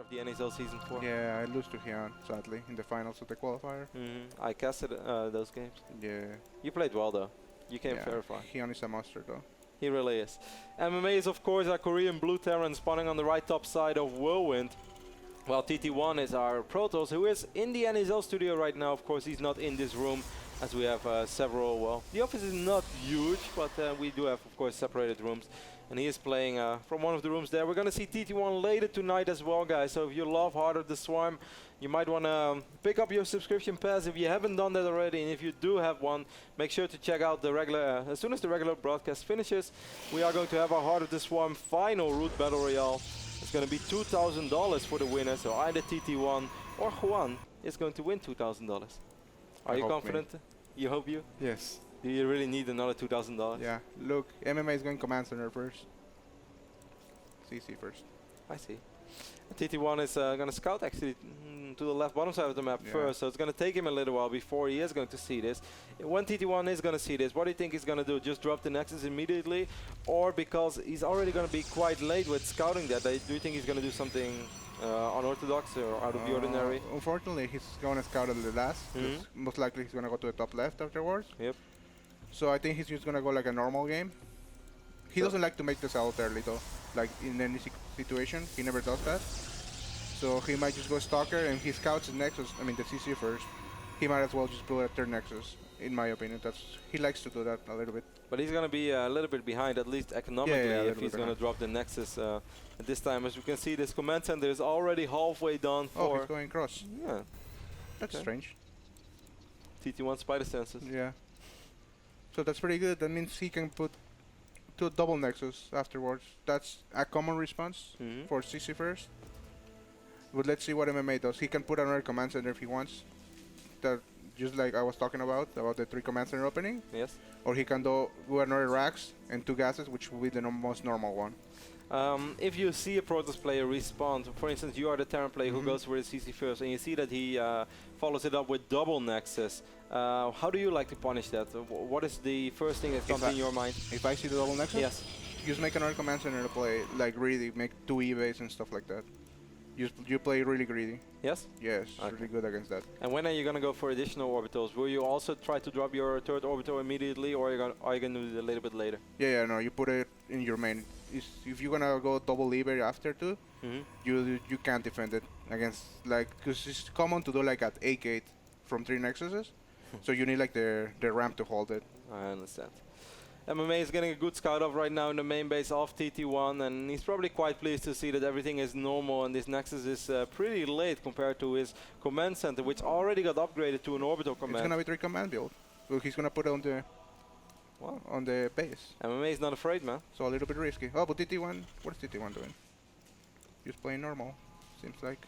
of the NASL Season 4. Yeah, I lose to Hyun, sadly, in the finals of the qualifier. I casted those games. Yeah. You played well, though. You came very far. Hyun is a monster, though. He really is. MMA is, of course, our Korean Blue Terran spawning on the right top side of Whirlwind. Well, TT1 is our Protoss, who is in the NASL studio right now. Of course, he's not in this room, as we have several. Well, the office is not huge, but we do have, of course, separated rooms. And he is playing from one of the rooms there. We're going to see TT1 later tonight as well, guys. So if you love Heart of the Swarm, you might want to pick up your subscription pass if you haven't done that already. And if you do have one, make sure to check out the regular, as soon as the regular broadcast finishes, we are going to have our Heart of the Swarm final Root Battle Royale. It's going to be $2,000 for the winner. So either TT1 or Juan is going to win $2,000. Are you confident? You hope you? Yes. Do you really need another $2,000? Yeah. Look, MMA is going Command Center first. CC first. I see. TT1 is going to scout actually to the left bottom side of the map first, so it's going to take him a little while before he is going to see this. When TT1 is going to see this, what do you think he's going to do? Just drop the Nexus immediately? Or because he's already going to be quite late with scouting that, do you think he's going to do something unorthodox or out of the ordinary? Unfortunately, he's going to scout at the last. Most likely he's going to go to the top left afterwards. Yep. So I think he's just going to go like a normal game. He doesn't like to make this out early though. Like in any situation, he never does that. So he might just go Stalker and he scouts his Nexus, I mean the CC first. He might as well just blow a third Nexus, in my opinion. He likes to do that a little bit. But he's going to be a little bit behind, at least economically, if he's going to drop the Nexus at this time. As we can see, this command center is already halfway done for... Oh, he's going cross. Yeah. That's strange. TT1 spider senses. Yeah. So that's pretty good. That means he can put two double Nexus afterwards. That's a common response for CC first. But let's see what MMA does. He can put another command center if he wants. That just like I was talking about the 3 command center opening. Yes. Or he can do another racks and 2 gases, which will be the most normal one. If you see a Protoss player respawn, for instance, you are the Terran player who goes for the CC first, and you see that he follows it up with double Nexus, how do you like to punish that? What is the first thing that comes in your mind? If I see the double Nexus? Yes. Just make another command center to play, like greedy, make 2 evays and stuff like that. You play really greedy. Yes? Yes, really good against that. And when are you going to go for additional orbitals? Will you also try to drop your third orbital immediately, or are you going to do it a little bit later? Yeah, no, you put it in your main. If you're going to go double lever after 2, you can't defend it against, like, because it's common to do like at A-gate from 3 Nexuses, so you need like the ramp to hold it. I understand. MMA is getting a good scout off right now in the main base of TT1, and he's probably quite pleased to see that everything is normal and this Nexus is pretty late compared to his command center, which already got upgraded to an orbital command. It's going to be 3 command build. Well, he's going to put it on the base. MMA is not afraid, man. So a little bit risky. Oh, but TT1, what is TT1 doing? He's playing normal, seems like.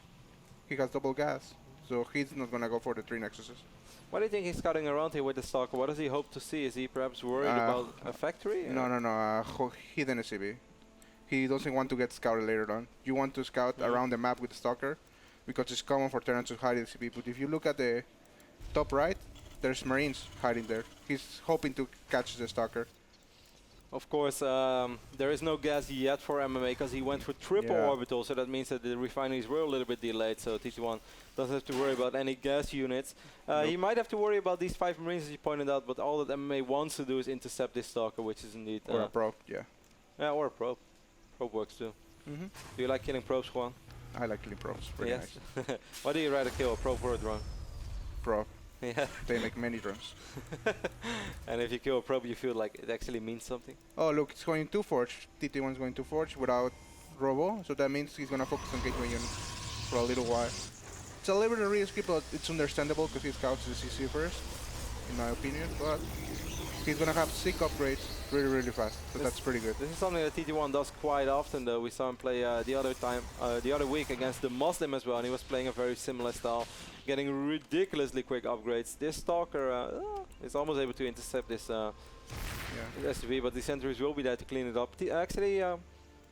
He has double gas, so he's not going to go for the 3 Nexuses. What do you think he's scouting around here with the Stalker? What does he hope to see? Is he perhaps worried about a factory? No, hidden SCV. He doesn't want to get scouted later on. You want to scout around the map with the Stalker, because it's common for Terran to hide SCV. But if you look at the top right, there's Marines hiding there. He's hoping to catch the Stalker. Of course, there is no gas yet for MMA because he went for triple orbital, so that means that the refineries were a little bit delayed, so TT1 doesn't have to worry about any gas units. He might have to worry about these 5 Marines, as you pointed out, but all that MMA wants to do is intercept this Stalker, which is indeed... or a probe, yeah. Yeah, or a probe. Probe works too. Do you like killing probes, Juan? I like killing probes, pretty nice. Why do you rather kill a probe or a drone? Probe. Yeah. They make many drones. And if you kill a probe, you feel like it actually means something? Oh, look, it's going to Forge. TT1 is going to Forge without Robo, so that means he's going to focus on gateway units for a little while. It's a little bit risky, but it's understandable because he scouts the CC first, in my opinion, but he's going to have sick upgrades really fast, so that's pretty good. This is something that TT1 does quite often, though. We saw him play the other week against the Muslim as well, and he was playing a very similar style, getting ridiculously quick upgrades. This Stalker is almost able to intercept this SUV, but the sentries will be there to clean it up. Actually,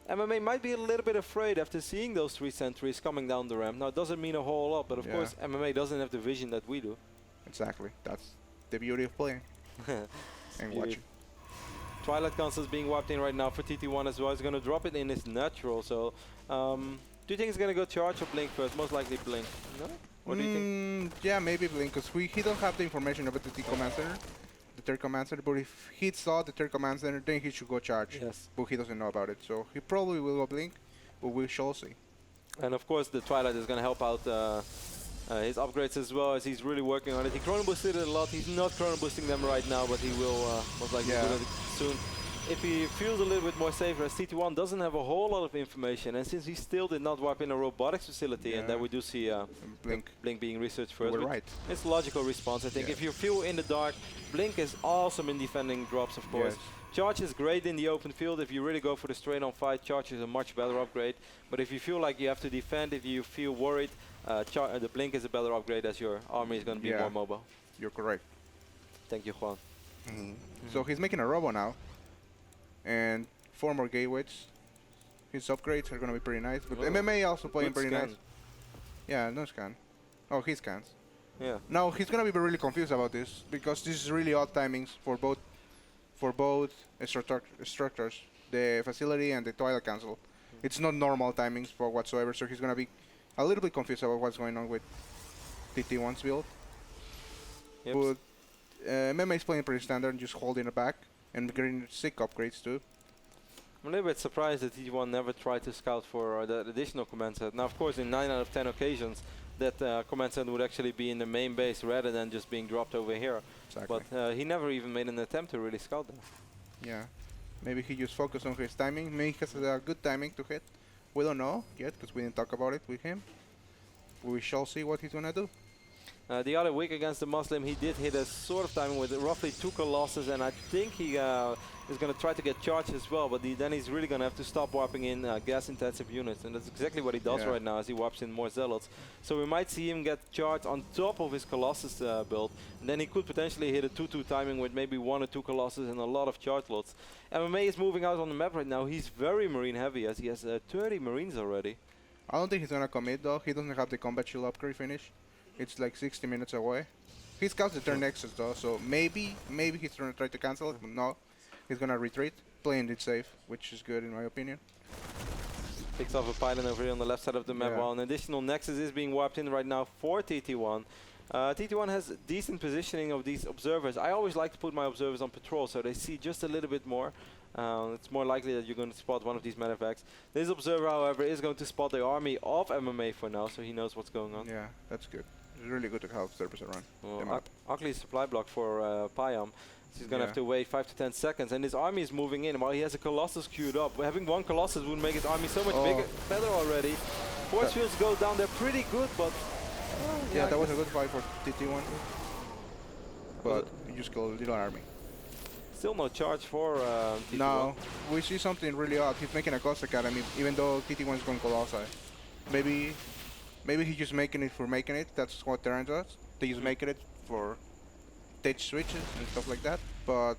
MMA might be a little bit afraid after seeing those 3 sentries coming down the ramp. Now, it doesn't mean a whole lot, but of course, MMA doesn't have the vision that we do. Exactly. That's the beauty of playing and watching. Twilight Council is being wiped in right now for TT1 as well. He's going to drop it in his natural, so Do you think he's gonna go charge or blink first? Most likely blink. No? What do you think? Yeah, maybe blink, because he don't have the information about the command center, the third command center. But if he saw the third command center, then he should go charge. Yes. But he doesn't know about it, so he probably will go blink, but we shall see. And of course, the Twilight is gonna help out his upgrades as well, as he's really working on it. He chrono boosted it a lot. He's not chrono boosting them right now, but he will most likely do it soon. If he feels a little bit more safer, as TT1 doesn't have a whole lot of information, and since he still did not wipe in a robotics facility, and then we do see Blink being researched first. We're right. It's a logical response, I think. If you feel in the dark, Blink is awesome in defending drops, of course. Charge is great in the open field. If you really go for the straight-on fight, Charge is a much better upgrade. But if you feel like you have to defend, if you feel worried, the Blink is a better upgrade, as your army is going to be more mobile. You're correct. Thank you, Juan. So he's making a robo now. And 4 more gateways. His upgrades are going to be pretty nice. But MMA also playing pretty nice. Yeah, no scan. Oh, he scans. Yeah. Now he's going to be really confused about this, because this is really odd timings for both structures, the facility and the Twilight Council. It's not normal timings for whatsoever, so he's going to be a little bit confused about what's going on with TT1's build. But MMA is playing pretty standard, just holding it back. And getting sick upgrades too. I'm a little bit surprised that T1 never tried to scout for the additional command set. Now, of course, in 9 out of 10 occasions, that command set would actually be in the main base rather than just being dropped over here. Exactly. But he never even made an attempt to really scout them. Yeah. Maybe he just focused on his timing. Maybe he has a good timing to hit. We don't know yet, because we didn't talk about it with him. We shall see what he's going to do. The other week against the Muslim, he did hit a sort of timing with roughly 2 Colossus, and I think he is going to try to get charged as well, but then he's really going to have to stop warping in gas-intensive units, and that's exactly what he does right now as he warps in more Zealots. So we might see him get charged on top of his Colossus build, and then he could potentially hit a 2-2 timing with maybe 1 or 2 Colossus and a lot of charge lots. MMA is moving out on the map right now. He's very Marine heavy, as he has 30 Marines already. I don't think he's going to commit though. He doesn't have the combat shield upgrade finish. It's like 60 minutes away. He scouts the turn Nexus though, so maybe he's going to try to cancel it, but no. He's going to retreat, playing it safe, which is good in my opinion. Picks off a pylon over here on the left side of the map, while an additional Nexus is being warped in right now for TT1. TT1 has decent positioning of these observers. I always like to put my observers on patrol, so they see just a little bit more. It's more likely that you're going to spot one of these medevacts. This observer, however, is going to spot the army of MMA for now, so he knows what's going on. Yeah, that's good. It's really good to have observers around. Ugly supply block for Payam. So he's going to have to wait 5 to 10 seconds, and his army is moving in while he has a Colossus queued up. Having 1 Colossus would make his army so much better already. Force fields go down there pretty good, but... yeah, that was a good fight for TT1. But you just killed a little army. Still no charge for TT1. No, we see something really odd. He's making a Ghost Academy, even though TT1 is going Colossi. Maybe he's just making it for making it. That's what Terran does. They just make it for stage switches and stuff like that. But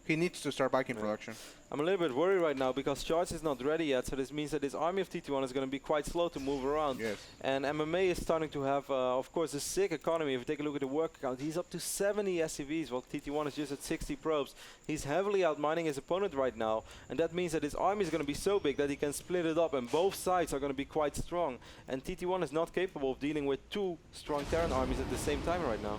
he needs to start back in production. I'm a little bit worried right now because Charge is not ready yet, so this means that this army of TT1 is going to be quite slow to move around. Yes. And MMA is starting to have, of course, a sick economy. If you take a look at the work count, he's up to 70 SCVs, while TT1 is just at 60 probes. He's heavily outmining his opponent right now, and that means that his army is going to be so big that he can split it up, and both sides are going to be quite strong. And TT1 is not capable of dealing with 2 strong Terran armies at the same time right now.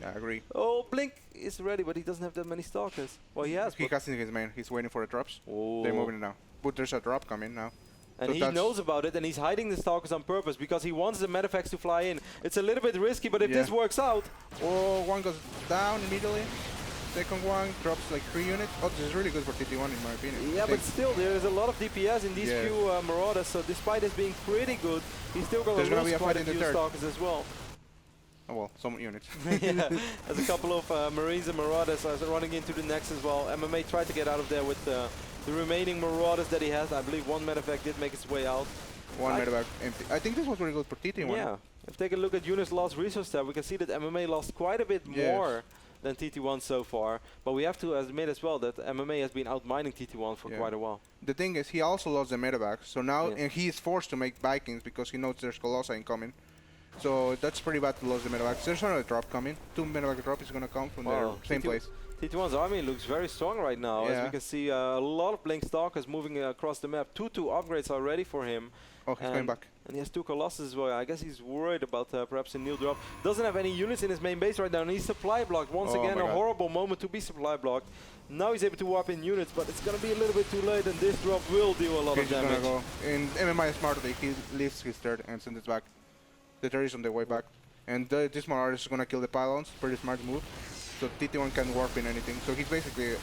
Yeah, I agree. Oh, Blink is ready, but he doesn't have that many stalkers. Well, he has. He has in his main. He's waiting for the drops. They're moving now. But there's a drop coming now. And so he knows about it, and he's hiding the stalkers on purpose because he wants the medevacts to fly in. It's a little bit risky, but if this works out... Oh, one goes down immediately. Second one drops like 3 units. Oh, this is really good for TT1 in my opinion. Yeah, but still, there is a lot of DPS in these few Marauders, so despite this being pretty good, he's still going to lose quite a few stalkers as well. Oh well, some units. Yeah, there's a couple of Marines and Marauders running into the next as well. MMA tried to get out of there with the remaining Marauders that he has. I believe 1 medevac did make its way out. 1 medevac empty. I think this was really good for TT1. Yeah, if we take a look at units lost resource tab, we can see that MMA lost quite a bit more than TT1 so far. But we have to admit as well that MMA has been outmining TT1 for quite a while. The thing is, he also lost the medevac, so now and he is forced to make Vikings because he knows there's Colossi incoming. So that's pretty bad to lose the medevacs. There's another drop coming. 2 medevac drop is going to come from their same place. TT1's army looks very strong right now. As we can see a lot of Blink Stalkers moving across the map. 2-2 upgrades already for him. Oh, he's going back. And he has 2 Colossus as well. I guess he's worried about perhaps a Neil drop. Doesn't have any units in his main base right now, and he's supply blocked. Once again, a horrible moment to be supply blocked. Now he's able to warp in units, but it's going to be a little bit too late, and this drop will deal a lot of damage. Go. In MMA smartly, he leaves his third and sends it back. The third is on the way back. And this Monarch is going to kill the pylons. Pretty smart move. So TT1 can't warp in anything. So he's basically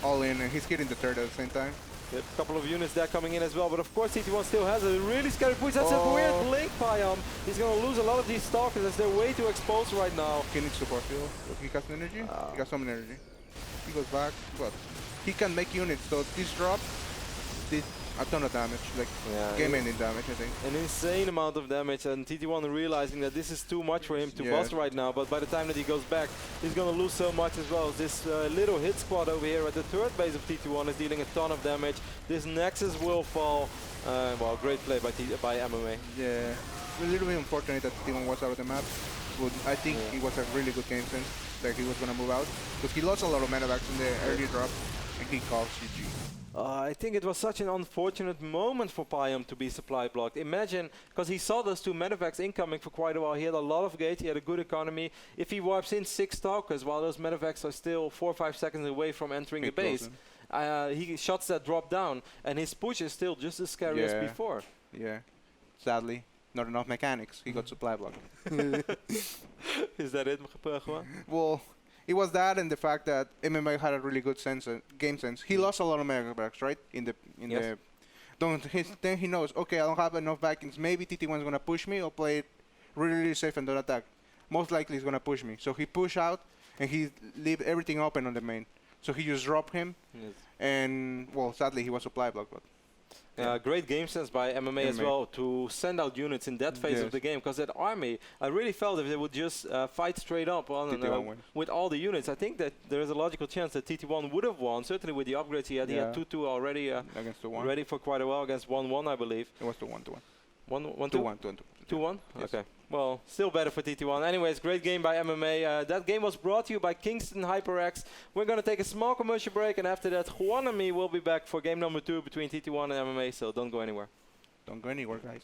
all in, and he's hitting the third at the same time. Yep, a couple of units there coming in as well, but of course TT1 still has a really scary push. That's a weird blink Pyam. He's going to lose a lot of these stalkers as they're way too exposed right now. He needs support heal. He got some energy? He got some energy. He goes back, but he can make units, so this drop did a ton of damage, like game-ending damage, I think. An insane amount of damage, and TT1 realizing that this is too much for him to bust right now, but by the time that he goes back, he's going to lose so much as well. This little hit squad over here at the third base of TT1 is dealing a ton of damage. This Nexus will fall. Well, great play by MMA. Yeah, a little bit unfortunate that TT1 was out of the map, but I think it was a really good game sense that he was going to move out, because he lost a lot of mana backs in the early drop, and he calls GG. I think it was such an unfortunate moment for Pyam to be supply blocked. Imagine, because he saw those 2 medevacs incoming for quite a while. He had a lot of gate, he had a good economy. If he wipes in 6 stalkers while those medevacs are still 4 or 5 seconds away from entering the base, he shuts that drop down, and his push is still just as scary as before. Yeah, sadly, not enough mechanics. He got supply blocked. Is that it, Well, it was that and the fact that MMA had a really good game sense. He lost a lot of medevacs, right? Then he knows, okay, I don't have enough backings. Maybe TT1 is going to push me or play it really, really safe and don't attack. Most likely he's going to push me. So he push out and he leave everything open on the main. So he just dropped him. And, well, sadly he was supply blocked. But great game sense by MMA as well to send out units in that phase of the game, because that army, I really felt if they would just fight straight up on with all the units, I think that there is a logical chance that TT1 would have won, certainly with the upgrades he had. He had 2-2 already against the 1. Ready for quite a while against 1-1, I believe. It was 2-1. 1-2? 2-1? Yes. Okay. Well, still better for TT1. Anyways, great game by MMA. That game was brought to you by Kingston HyperX. We're going to take a small commercial break, and after that, Juan and me will be back for game number 2 between TT1 and MMA, so don't go anywhere. Don't go anywhere, guys.